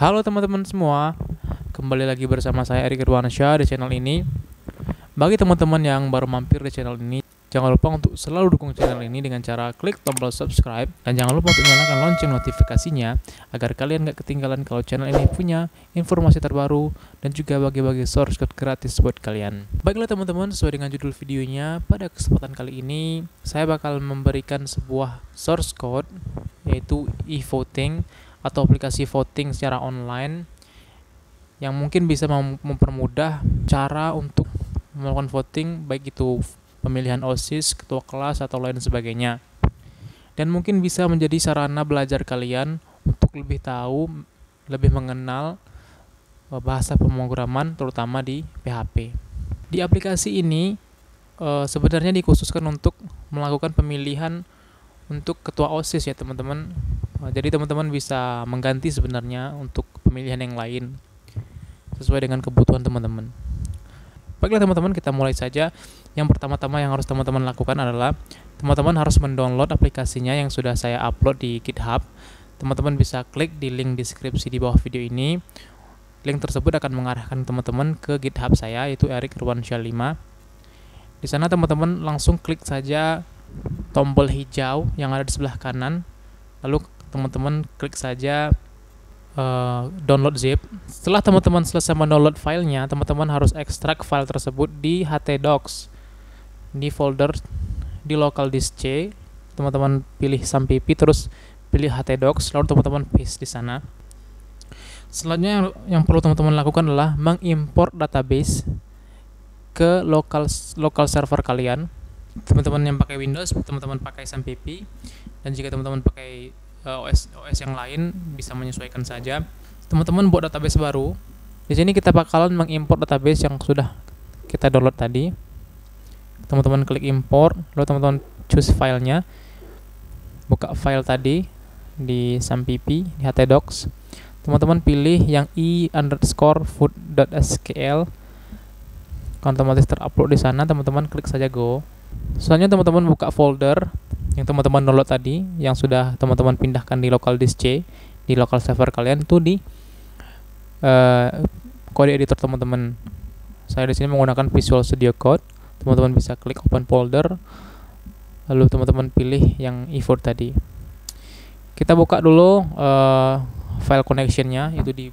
Halo teman-teman semua, kembali lagi bersama saya Erik Irwansyah di channel ini. Bagi teman-teman yang baru mampir di channel ini, jangan lupa untuk selalu dukung channel ini dengan cara klik tombol subscribe. Dan jangan lupa untuk nyalakan lonceng notifikasinya, agar kalian gak ketinggalan kalau channel ini punya informasi terbaru dan juga bagi-bagi source code gratis buat kalian. Baiklah teman-teman, sesuai dengan judul videonya, pada kesempatan kali ini saya bakal memberikan sebuah source code, yaitu e-voting atau aplikasi voting secara online yang mungkin bisa mempermudah cara untuk melakukan voting, baik itu pemilihan OSIS, ketua kelas, atau lain sebagainya. Dan mungkin bisa menjadi sarana belajar kalian untuk lebih tahu, lebih mengenal bahasa pemrograman terutama di PHP. Di aplikasi ini sebenarnya dikhususkan untuk melakukan pemilihan untuk ketua OSIS ya teman-teman. Jadi teman-teman bisa mengganti sebenarnya untuk pemilihan yang lain sesuai dengan kebutuhan teman-teman. Baiklah teman-teman, kita mulai saja. Yang pertama-tama yang harus teman-teman lakukan adalah teman-teman harus mendownload aplikasinya yang sudah saya upload di GitHub. Teman-teman bisa klik di link deskripsi di bawah video ini. Link tersebut akan mengarahkan teman-teman ke GitHub saya, yaitu Erik Irwansyah 5. Di sana teman-teman langsung klik saja tombol hijau yang ada di sebelah kanan. Lalu teman-teman klik saja download zip. Setelah teman-teman selesai mendownload filenya, teman-teman harus ekstrak file tersebut di htdocs di folder di local disk C. Teman-teman pilih sampp, terus pilih htdocs, lalu teman-teman paste di sana. Selanjutnya yang perlu teman-teman lakukan adalah mengimport database ke local server kalian. Teman-teman yang pakai Windows, teman-teman pakai sampp, dan jika teman-teman pakai OS yang lain bisa menyesuaikan saja. Teman-teman buat database baru. Di sini kita bakalan mengimport database yang sudah kita download tadi. Teman-teman klik import, lalu teman-teman choose filenya. Buka file tadi di sampp di htdocs. Teman-teman pilih yang e_food.skl. Otomatis terupload di sana, teman-teman klik saja go. Selanjutnya teman-teman buka folder yang teman-teman download tadi, yang sudah teman-teman pindahkan di local disk C di local server kalian, itu di kode editor teman-teman. Saya di sini menggunakan Visual Studio Code. Teman-teman bisa klik open folder, lalu teman-teman pilih yang e-vote tadi. Kita buka dulu file connectionnya, itu di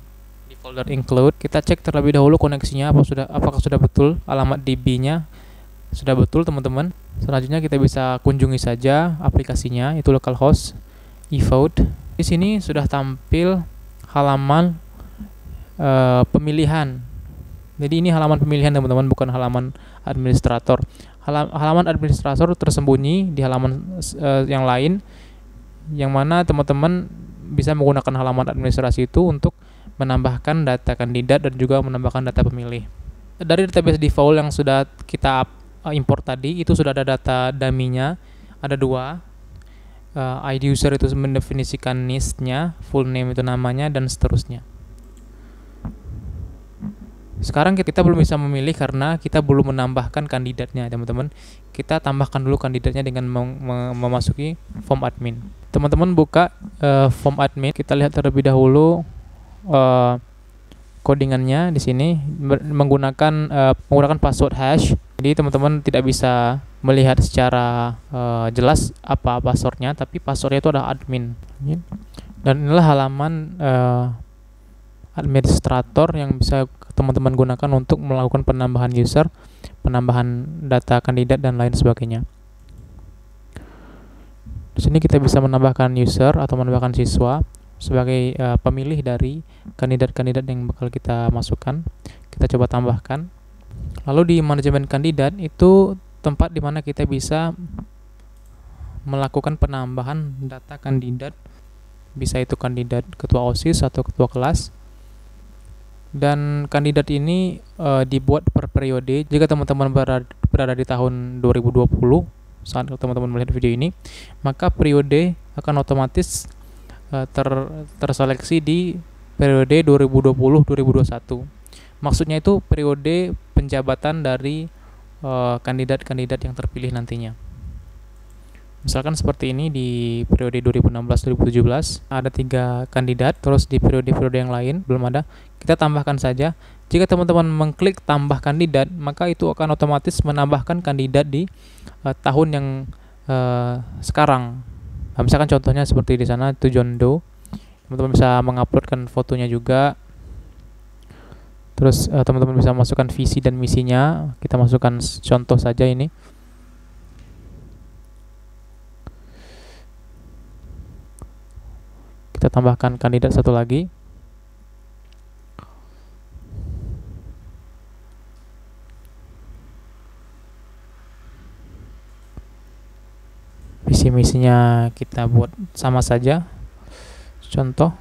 folder include. Kita cek terlebih dahulu koneksinya apakah sudah betul, alamat DB-nya sudah betul teman-teman. Selanjutnya kita bisa kunjungi saja aplikasinya, itu localhost e-vote. Di sini sudah tampil halaman pemilihan. Jadi ini halaman pemilihan teman-teman, bukan halaman administrator. Halaman administrator tersembunyi di halaman yang lain, yang mana teman-teman bisa menggunakan halaman administrasi itu untuk menambahkan data kandidat dan juga menambahkan data pemilih. Dari database default yang sudah kita import tadi, itu sudah ada data dummy-nya, ada 2. ID user itu mendefinisikan niche-nya, full name itu namanya, dan seterusnya. Sekarang kita belum bisa memilih karena kita belum menambahkan kandidatnya teman-teman. Kita tambahkan dulu kandidatnya dengan memasuki form admin. Teman-teman buka form admin, kita lihat terlebih dahulu codingannya di sini menggunakan password hash. Jadi teman-teman tidak bisa melihat secara jelas apa passwordnya, tapi passwordnya itu adalah admin. Dan inilah halaman administrator yang bisa teman-teman gunakan untuk melakukan penambahan user, penambahan data kandidat, dan lain sebagainya. Di sini kita bisa menambahkan user atau menambahkan siswa sebagai pemilih dari kandidat-kandidat yang bakal kita masukkan. Kita coba tambahkan. Lalu di manajemen kandidat itu tempat di mana kita bisa melakukan penambahan data kandidat, bisa itu kandidat ketua OSIS atau ketua kelas. Dan kandidat ini dibuat per periode. Jika teman-teman berada di tahun 2020 saat teman-teman melihat video ini, maka periode akan otomatis terseleksi di periode 2020-2021. Maksudnya itu periode penjabatan dari kandidat-kandidat yang terpilih nantinya. Misalkan seperti ini di periode 2016-2017 ada 3 kandidat, terus di periode-periode yang lain belum ada. Kita tambahkan saja. Jika teman-teman mengklik tambah kandidat, maka itu akan otomatis menambahkan kandidat di tahun yang sekarang. Nah, misalkan contohnya seperti di sana itu John Doe. Teman-teman bisa menguploadkan fotonya juga. Terus teman-teman bisa masukkan visi dan misinya. Kita masukkan contoh saja ini. Kita tambahkan kandidat satu lagi. Visi misinya kita buat sama saja. Contoh,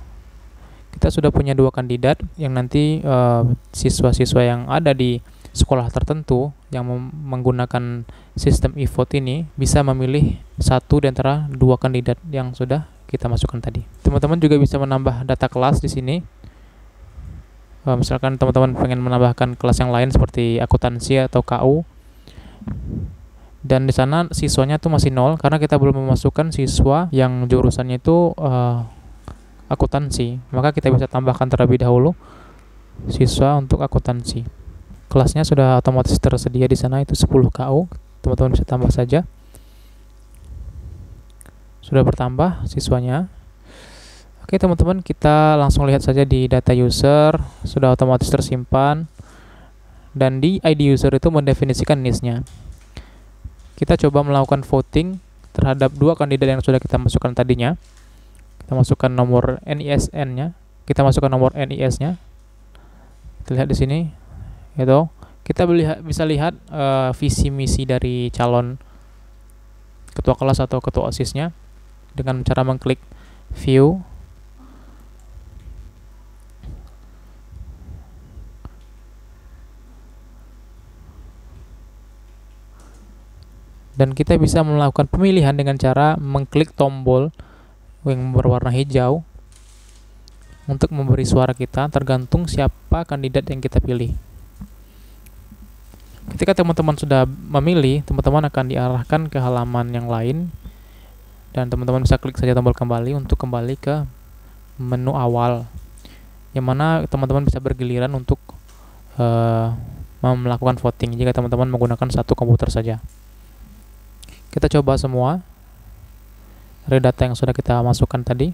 kita sudah punya 2 kandidat yang nanti siswa-siswa yang ada di sekolah tertentu yang menggunakan sistem e-vote ini bisa memilih satu di antara 2 kandidat yang sudah kita masukkan tadi. Teman-teman juga bisa menambah data kelas di sini. Misalkan teman-teman pengen menambahkan kelas yang lain seperti akuntansi atau KU, dan di sana siswanya tuh masih 0 karena kita belum memasukkan siswa yang jurusannya itu akuntansi. Maka kita bisa tambahkan terlebih dahulu siswa untuk akuntansi. Kelasnya sudah otomatis tersedia di sana, itu 10 KU. Teman-teman bisa tambah saja. Sudah bertambah siswanya. Oke teman-teman, kita langsung lihat saja di data user, sudah otomatis tersimpan. Dan di ID user itu mendefinisikan niche-nya. Kita coba melakukan voting terhadap 2 kandidat yang sudah kita masukkan tadinya. Kita masukkan nomor NISN-nya, kita masukkan nomor NIS-nya. Kita lihat di sini, itu kita bisa lihat visi misi dari calon ketua kelas atau ketua OSIS-nya dengan cara mengklik view. Dan kita bisa melakukan pemilihan dengan cara mengklik tombol yang berwarna hijau untuk memberi suara kita, tergantung siapa kandidat yang kita pilih. Ketika teman-teman sudah memilih, teman-teman akan diarahkan ke halaman yang lain, dan teman-teman bisa klik saja tombol kembali untuk kembali ke menu awal, yang mana teman-teman bisa bergiliran untuk melakukan voting jika teman-teman menggunakan satu komputer saja. Kita coba semua dari data yang sudah kita masukkan tadi.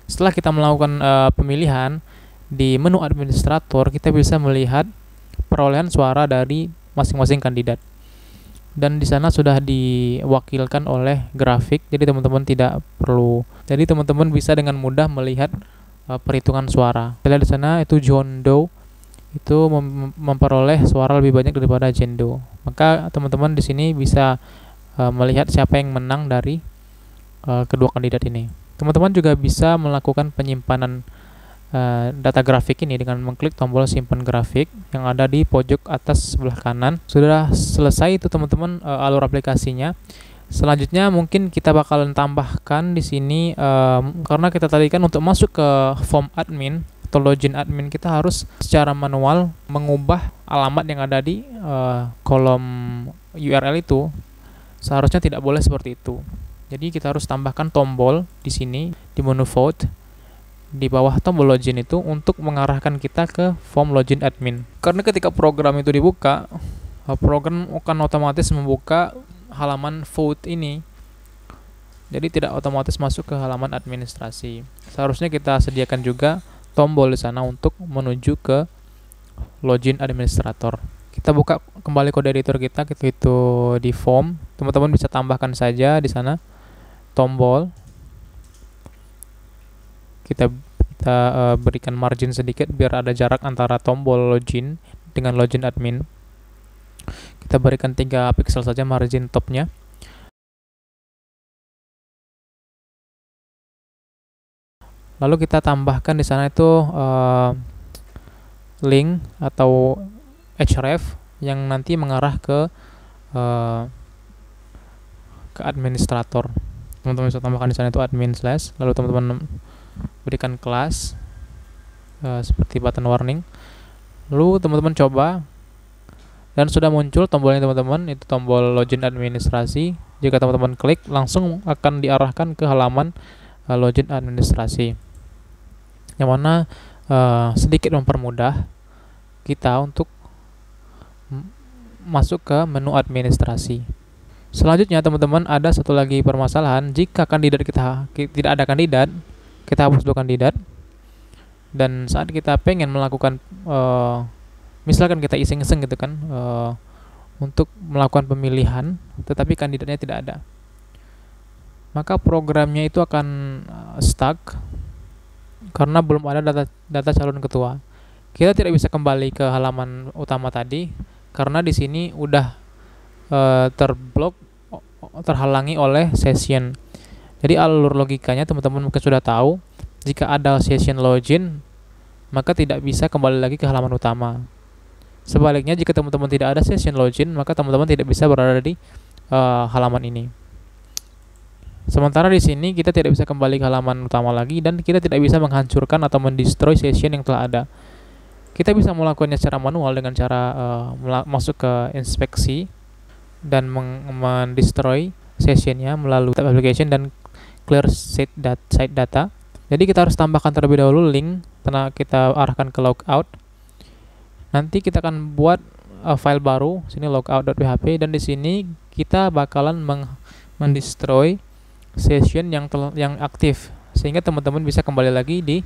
Setelah kita melakukan pemilihan di menu administrator, kita bisa melihat perolehan suara dari masing-masing kandidat. Dan di sana sudah diwakilkan oleh grafik, jadi teman-teman tidak perlu. Jadi teman-teman bisa dengan mudah melihat perhitungan suara. Kita lihat di sana itu John Doe itu memperoleh suara lebih banyak daripada Jane Doe. Maka teman-teman di sini bisa melihat siapa yang menang dari kedua kandidat ini. Teman-teman juga bisa melakukan penyimpanan data grafik ini dengan mengklik tombol simpan grafik yang ada di pojok atas sebelah kanan. Sudah selesai itu teman-teman alur aplikasinya. Selanjutnya mungkin kita bakalan tambahkan di sini karena kita tadi kan untuk masuk ke form admin atau login admin, kita harus secara manual mengubah alamat yang ada di kolom URL itu. Seharusnya tidak boleh seperti itu. Jadi kita harus tambahkan tombol di sini di menu vote di bawah tombol login itu untuk mengarahkan kita ke form login admin. Karena ketika program itu dibuka, program akan otomatis membuka halaman vote ini. Jadi tidak otomatis masuk ke halaman administrasi. Seharusnya kita sediakan juga tombol di sana untuk menuju ke login administrator. Kita buka kembali kode editor kita itu di form. Teman-teman bisa tambahkan saja di sana tombol. Kita berikan margin sedikit biar ada jarak antara tombol login dengan login admin. Kita berikan 3 pixel saja margin topnya. Lalu kita tambahkan di sana itu link atau href yang nanti mengarah ke administrator. Teman-teman bisa tambahkan di sana itu admin slash, lalu teman-teman berikan kelas seperti button warning. Lalu teman-teman coba Dan sudah muncul tombolnya teman-teman, itu tombol login administrasi. Jika teman-teman klik, langsung akan diarahkan ke halaman login administrasi, yang mana sedikit mempermudah kita untuk masuk ke menu administrasi. Selanjutnya teman-teman, ada satu lagi permasalahan. Jika kandidat kita tidak ada kandidat, kita hapus dulu kandidat. Dan saat kita pengen melakukan misalkan kita iseng-iseng gitu kan, untuk melakukan pemilihan tetapi kandidatnya tidak ada, maka programnya itu akan stuck karena belum ada data calon ketua. Kita tidak bisa kembali ke halaman utama tadi karena di sini udah terhalangi oleh session. Jadi alur logikanya teman-teman mungkin sudah tahu, jika ada session login maka tidak bisa kembali lagi ke halaman utama. Sebaliknya, jika teman-teman tidak ada session login, maka teman-teman tidak bisa berada di halaman ini. Sementara di sini kita tidak bisa kembali ke halaman utama lagi dan kita tidak bisa menghancurkan atau mendestroy session yang telah ada. Kita bisa melakukannya secara manual dengan cara masuk ke inspeksi dan mendestroy sessionnya melalui tab application dan clear site data. Jadi kita harus tambahkan terlebih dahulu link, karena kita arahkan ke logout. Nanti kita akan buat file baru, sini logout.php, dan di sini kita bakalan mendestroy session yang aktif, sehingga teman-teman bisa kembali lagi di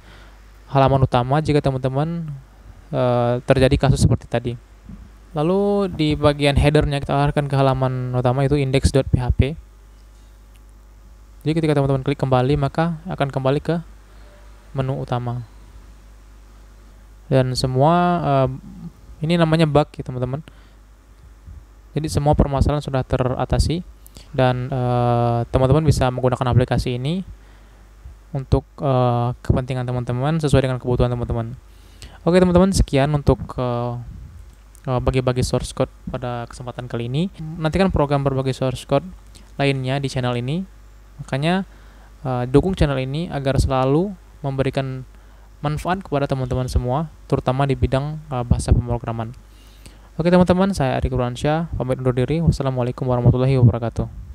halaman utama jika teman-teman terjadi kasus seperti tadi. Lalu di bagian headernya kita arahkan ke halaman utama, itu index.php. Jadi ketika teman-teman klik kembali, maka akan kembali ke menu utama. Dan semua ini namanya bug ya teman-teman. Jadi semua permasalahan sudah teratasi dan teman-teman bisa menggunakan aplikasi ini untuk kepentingan teman-teman sesuai dengan kebutuhan teman-teman. Oke teman-teman, sekian untuk bagi-bagi source code pada kesempatan kali ini. Nantikan program berbagi source code lainnya di channel ini. Makanya dukung channel ini agar selalu memberikan manfaat kepada teman-teman semua, terutama di bidang bahasa pemrograman. Oke teman-teman, saya Arik Ruansyah, pamit undur diri. Wassalamualaikum warahmatullahi wabarakatuh.